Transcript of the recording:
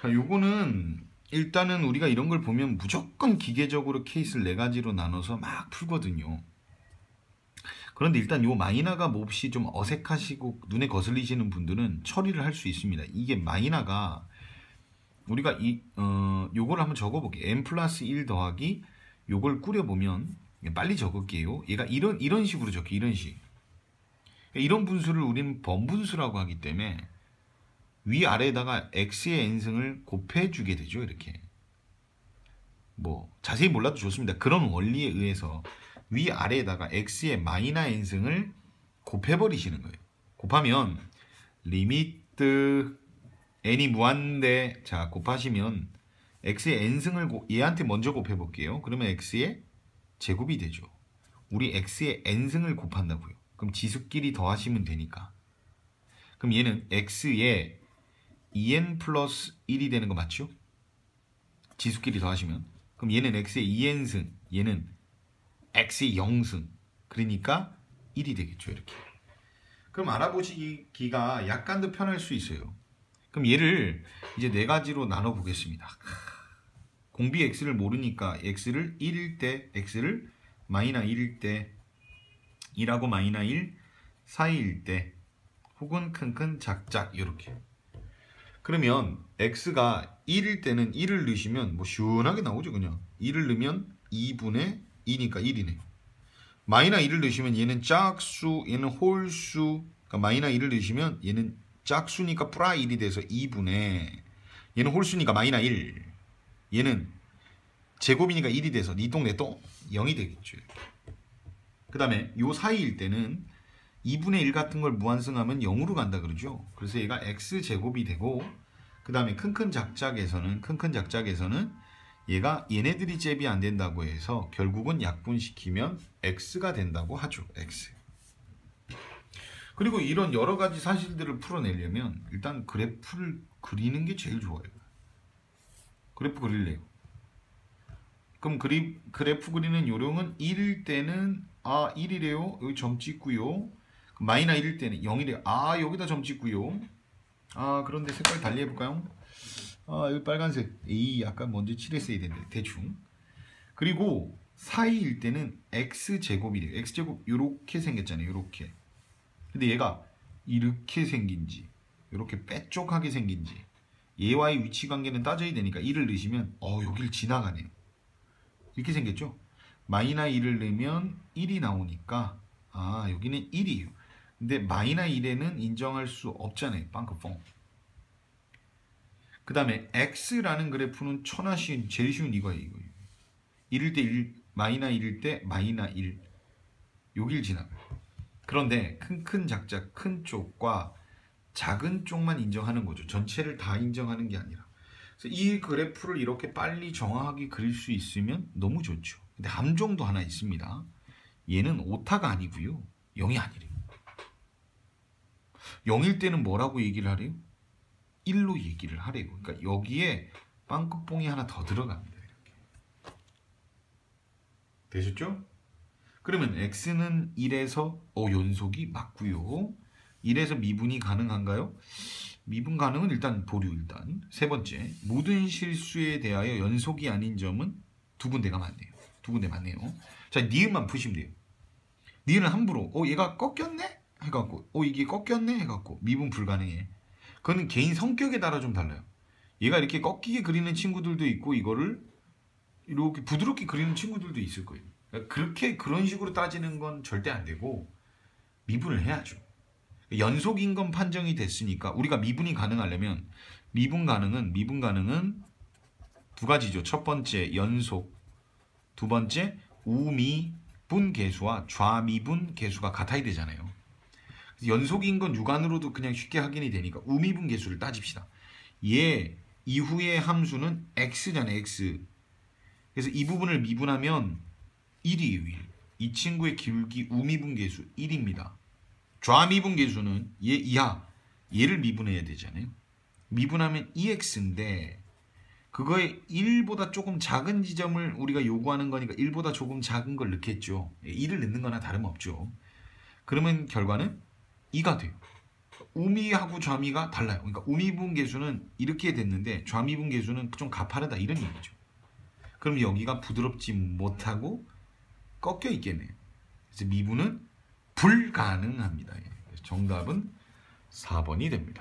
요거는 일단은 우리가 이런 걸 보면 무조건 기계적으로 케이스를 네 가지로 나눠서 막 풀거든요. 그런데 일단 요 마이너가 몹시 좀 어색하시고 눈에 거슬리시는 분들은 처리를 할 수 있습니다. 이게 마이너가 우리가 요걸 한번 적어볼게요. n 플러스 1 더하기 요걸 꾸려보면 빨리 적을게요. 얘가 이런 식으로 적혀. 이런 식. 이런 분수를 우리는 번분수라고 하기 때문에 위아래에다가 x의 n승을 곱해주게 되죠. 이렇게. 뭐 자세히 몰라도 좋습니다. 그런 원리에 의해서 위아래에다가 x의 마이너 n승을 곱해버리시는 거예요. 곱하면 리미트 n이 무한대, 자 곱하시면 x의 n승을 얘한테 먼저 곱해볼게요. 그러면 x의 제곱이 되죠. 우리 x의 n승을 곱한다고요. 그럼 지수끼리 더하시면 되니까. 그럼 얘는 x의 2n 플러스 1이 되는 거 맞죠? 지수끼리 더하시면. 그럼 얘는 x의 2n승, 얘는 x의 0승. 그러니까 1이 되겠죠. 이렇게. 그럼 알아보시기가 약간 더 편할 수 있어요. 그럼 얘를 이제 네 가지로 나눠 보겠습니다. 공비 x를 모르니까 x를 1일 때, x를 마이너 1일 때, 2라고 마이너 1, 사이일 때, 혹은 큰큰 작작 이렇게. 그러면 x가 1일 때는 1을 넣으시면 뭐 시원하게 나오죠. 그냥 1을 넣으면 2분의 2니까 1이네. 마이너 1을 넣으시면 얘는 짝수, 얘는 홀수. 그러니까 마이너 1을 넣으시면 얘는 짝수니까 플라 1이 돼서 2분의, 얘는 홀수니까 마이너 1, 얘는 제곱이니까 1이 돼서 니똥내똥 0이 되겠죠. 그 다음에 요 사이일 때는 2분의 1 같은 걸 무한승하면 0으로 간다 그러죠. 그래서 얘가 x제곱이 되고, 그 다음에 큰큰 작작에서는 얘가 얘네들이 잽이 안 된다고 해서 결국은 약분시키면 x가 된다고 하죠. x. 그리고 이런 여러 가지 사실들을 풀어내려면 일단 그래프를 그리는 게 제일 좋아요. 그래프 그릴래요. 그럼 그래프 그리는 요령은 1일 때는 1이래요. 여기 점 찍고요. 마이너 1일 때는 0이래요. 여기다 점 찍고요. 그런데 색깔 달리 해볼까요? 여기 빨간색. 아까 먼저 칠했어야 되는데 대충. 그리고 사이일 때는 x제곱이래요. x제곱 요렇게 생겼잖아요. 요렇게. 근데 얘가 이렇게 생긴지, 이렇게 빼쪽하게 생긴지, 얘와의 위치 관계는 따져야 되니까 1을 넣으시면 여길 지나가네요. 이렇게 생겼죠? 마이너 1을 넣으면 1이 나오니까 여기는 1이에요. 근데 마이너 1에는 인정할 수 없잖아요. 빵크뽕. 그 다음에 x라는 그래프는 제일 쉬운 이거예요. 1일 때 1, 마이너 1일 때 마이너 1. 여길 지나가요. 그런데 큰 작작 큰 쪽과 작은 쪽만 인정하는 거죠. 전체를 다 인정하는 게 아니라. 그래서 이 그래프를 이렇게 빨리 정확하게 그릴 수 있으면 너무 좋죠. 근데 함정도 하나 있습니다. 얘는 오타가 아니고요. 0이 아니래요. 0일 때는 뭐라고 얘기를 하래요? 1로 얘기를 하래요. 그러니까 여기에 빵꾸뽕이 하나 더 들어갑니다. 이렇게. 되셨죠? 그러면 x는 1에서 연속이 맞고요. 1에서 미분이 가능한가요? 미분 가능은 일단 보류. 일단 세 번째, 모든 실수에 대하여 연속이 아닌 점은 두 군데가 맞네요. 두 군데 맞네요. 자, 니은만 푸시면 돼요. 니은은 함부로 얘가 꺾였네? 해갖고 이게 꺾였네? 해갖고 미분 불가능해. 그건 개인 성격에 따라 좀 달라요. 얘가 이렇게 꺾이게 그리는 친구들도 있고 이거를 이렇게 부드럽게 그리는 친구들도 있을 거예요. 그런 식으로 따지는 건 절대 안 되고 미분을 해야죠. 연속인 건 판정이 됐으니까 우리가 미분이 가능하려면 미분 가능은 두 가지죠. 첫 번째 연속, 두 번째 우미분 계수와 좌미분 계수가 같아야 되잖아요. 연속인 건 육안으로도 그냥 쉽게 확인이 되니까 우미분 계수를 따집시다. 얘 이후의 함수는 x잖아요. x. 그래서 이 부분을 미분하면 1이에요. 1. 이 친구의 기울기 우미분 계수 1입니다. 좌미분 계수는 얘 이하, 얘를 미분해야 되잖아요. 미분하면 2x인데 그거에 1보다 조금 작은 지점을 우리가 요구하는 거니까 1보다 조금 작은 걸 넣겠죠. 1을 넣는 거나 다름없죠. 그러면 결과는 2가 돼요. 우미하고 좌미가 달라요. 그러니까 우미분 개수는 이렇게 됐는데 좌미분 개수는 좀 가파르다 이런 얘기죠. 그럼 여기가 부드럽지 못하고 꺾여 있겠네요. 그래서 미분은 불가능합니다. 정답은 4번이 됩니다.